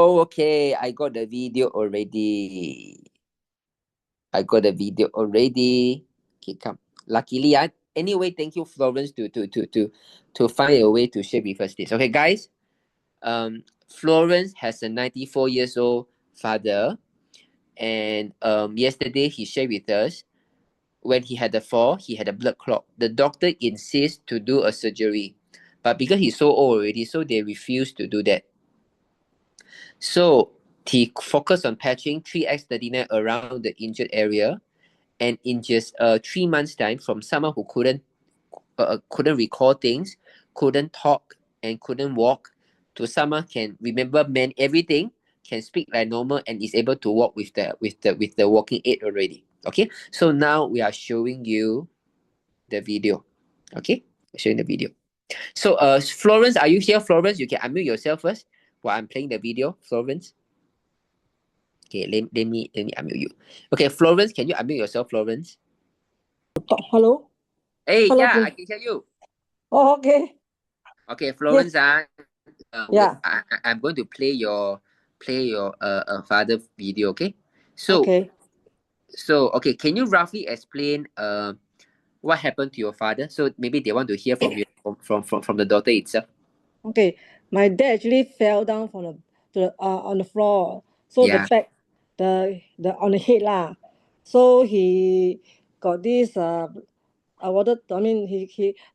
Oh, okay. I got the video already. Okay, come. Luckily, anyway, thank you, Florence, to find a way to share with us this. Okay, guys. Florence has a 94 years old father, and yesterday he shared with us when he had a fall, he had a blood clot. The doctor insists to do a surgery, but because he's so old already, so they refuse to do that. So he focused on patching 3x39 around the injured area, and in just 3 months' time, from someone who couldn't recall things, couldn't talk, and couldn't walk, to someone can remember everything, can speak like normal, and is able to walk with the walking aid already. Okay, so now we are showing you the video. Okay, showing the video. So Florence, are you here? Florence, you can unmute yourself first while I'm playing the video. Florence. Okay, let me unmute you. Okay, Florence, can you unmute yourself, Florence? Hello. Hey, Hello, yeah, please. I can hear you. Oh, okay. Okay, Florence, Yes. yeah. I'm going to play your father video. Okay, so Okay. Okay, can you roughly explain what happened to your father? So maybe they want to hear from you from the daughter itself. Okay. My dad actually fell down from on the floor. So Yeah. the back, the on the head lah. So he got this he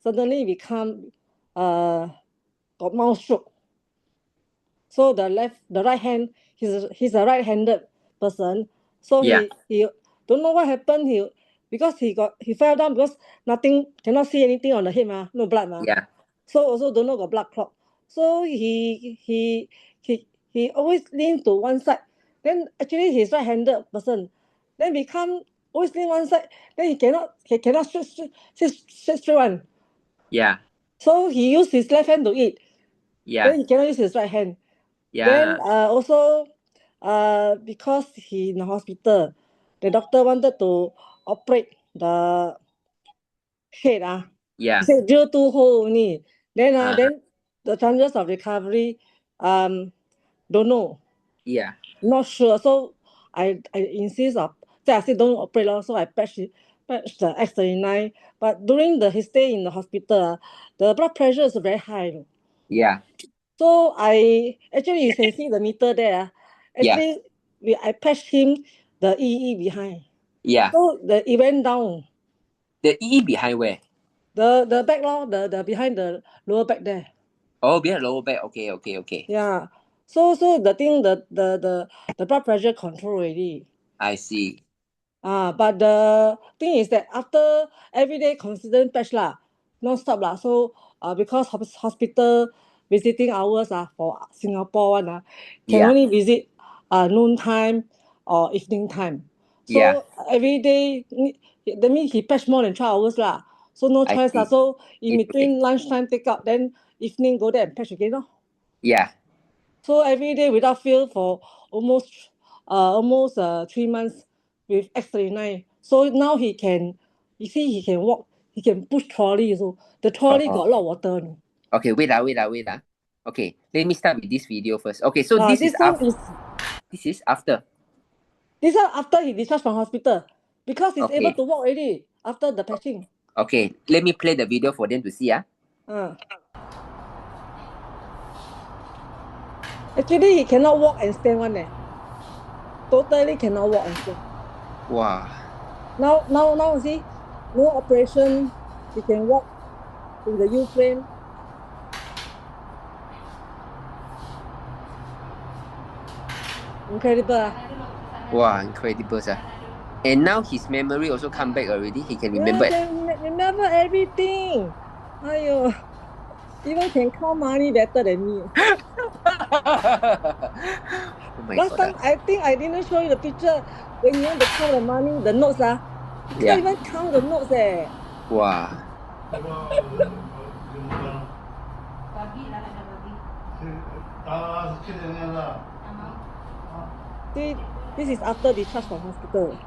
suddenly become got mouth stroke. So the right hand, he's a right-handed person. So Yeah. he don't know what happened. Because he fell down because nothing, cannot see anything on the head no blood Yeah. So also don't know got blood clot. So he always lean to one side. Then actually he's right-handed person. Then become always lean one side. Then he cannot straight one. Yeah. So he used his left hand to eat. Yeah. Then he cannot use his right hand. Yeah. Then also because he in the hospital, the doctor wanted to operate the head Yeah. He said 0.2 hole only. Then then the chances of recovery don't know. Yeah. Not sure. So I insist I said don't operate so I patch the X39. But during his stay in the hospital, the blood pressure is very high. Yeah. So actually you can see the meter there. Actually, I patched him the EE behind. Yeah. So it went down. The EE behind where? The back the behind the lower back there. Oh, behind lower back. Okay. Yeah. So the thing the blood pressure control already. I see. But the thing is that after everyday consistent patch non-stop So because hospital visiting hours for Singapore one can only visit noon time or evening time. So every day that means he patch more than 12 hours So no choice So in between lunchtime take out, then evening go there and patch again Yeah. So every day without fail for almost 3 months with X39. So now he can walk, he can push trolley. So the trolley got a lot of water. Okay, wait. Okay, let me start with this video first. Okay, so this is after. This one after he discharged from hospital because he's able to walk already after the patching. Okay, let me play the video for them to see. Actually, he cannot walk and stand one. Totally cannot walk and stand. Wow. Now see, no operation, he can walk in the U-frame. Incredible. Wow, incredible, sir. And now his memory also come back already. He can remember. Yeah, can remember everything. Aiyo, even can count money better than me. Last time, I think I didn't show you the picture when you want to count the money, the notes You can't even count the notes Wow. See, this is after discharge from hospital.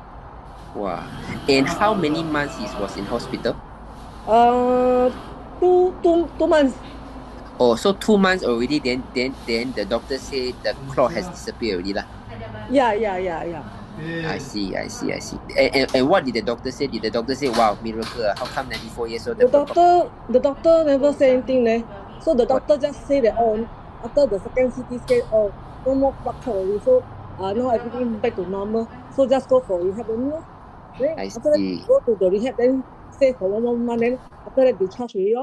Wow. And how many months he was in hospital? 2 months. Oh, so 2 months already, then the doctor say the clot has disappeared already lah. Yeah. I see. And what did the doctor say? Did the doctor say, wow, miracle, how come 94 years old? The doctor never say anything. So the doctor just say that, after the second CT scan, no more blood clot already. So now everything back to normal. So just go for rehab only. Then I after that, see. go to the rehab, then stay for 1 more month. Then after that, discharge already.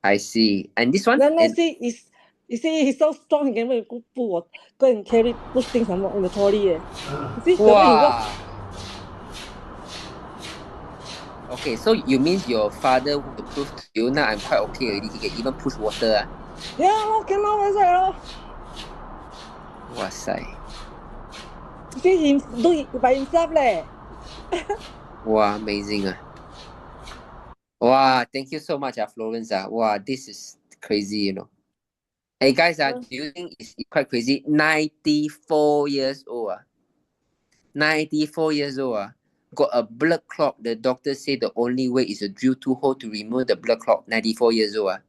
I see. And this one? Then I see you see he's so strong, he can go and push things in the trolley. You see the way he walks. Okay, so you mean your father would prove to you now I'm quite okay already. He can even push water. Yeah, cannot right. Wow, sai. You see him do it by himself. Wow, amazing. Wow, thank you so much, Florence. Wow, this is crazy, Hey guys, do you think it's quite crazy? 94 years old. 94 years old. Got a blood clot. The doctor said the only way is a drill 2 hole to remove the blood clot. 94 years old.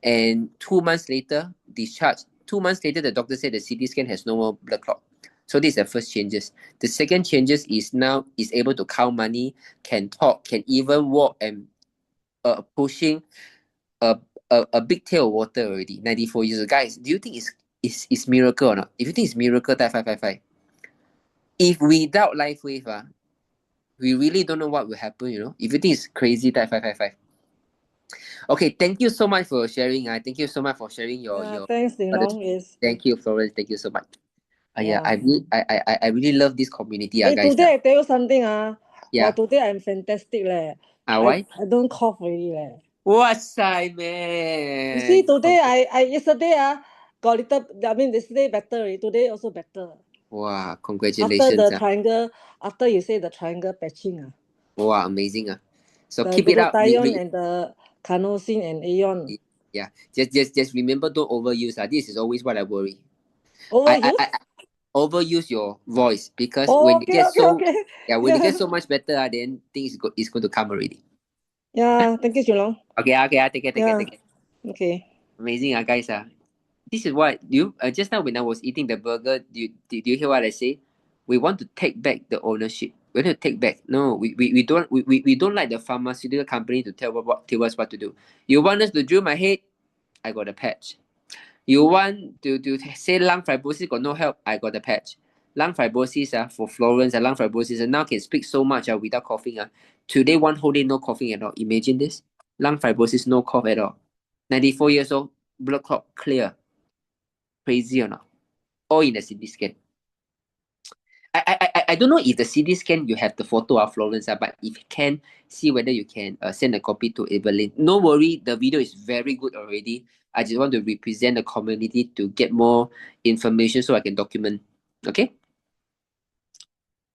And 2 months later, discharged. 2 months later, the doctor said the CT scan has no more blood clot. So this is the first changes. The second changes is now is able to count money, can talk, can even walk, and pushing a big tail of water already. 94 years old. Guys, do you think it's miracle or not? If you think it's miracle, type 555. If without life wave, we really don't know what will happen, If you think it's crazy, type 555. Okay, thank you so much for sharing. Thank you so much for sharing your thanks, Jinlong. Yes. Thank you, Florence. Thank you so much. I really love this community, Hey, guys. today I tell you something. Yeah. Today I'm fantastic. Why? I don't cough already. What's up, man? You see, today yesterday got little. I mean, yesterday better already. Today also better. Wow, congratulations. After the triangle, after you say the triangle patching. Wow, amazing. So the keep it up. glutathione and the carnosine and aeon. Yeah, just remember, don't overuse. This is always what I worry. Overuse? I overuse your voice because when you get you get so much better, then things is going to come already. Yeah, thank you, Jinlong. Okay, take it. Okay. Amazing, guys. This is what just now when I was eating the burger, did you hear what I say? We want to take back the ownership. We want to take back. No, we don't like the pharmaceutical company to tell us what to do. You want us to drill my head? I got a patch. You want to say lung fibrosis got no help? I got a patch. Lung fibrosis for Florence and lung fibrosis and now can speak so much without coughing. Today 1 whole day no coughing at all. Imagine this. Lung fibrosis, no cough at all. 94 years old, blood clot clear. Crazy or not? All in the CT scan. I don't know if the CT scan you have the photo of Florence, but if you can, see whether you can send a copy to Evelyn. No worry, the video is very good already. I just want to represent the community to get more information so I can document. Okay?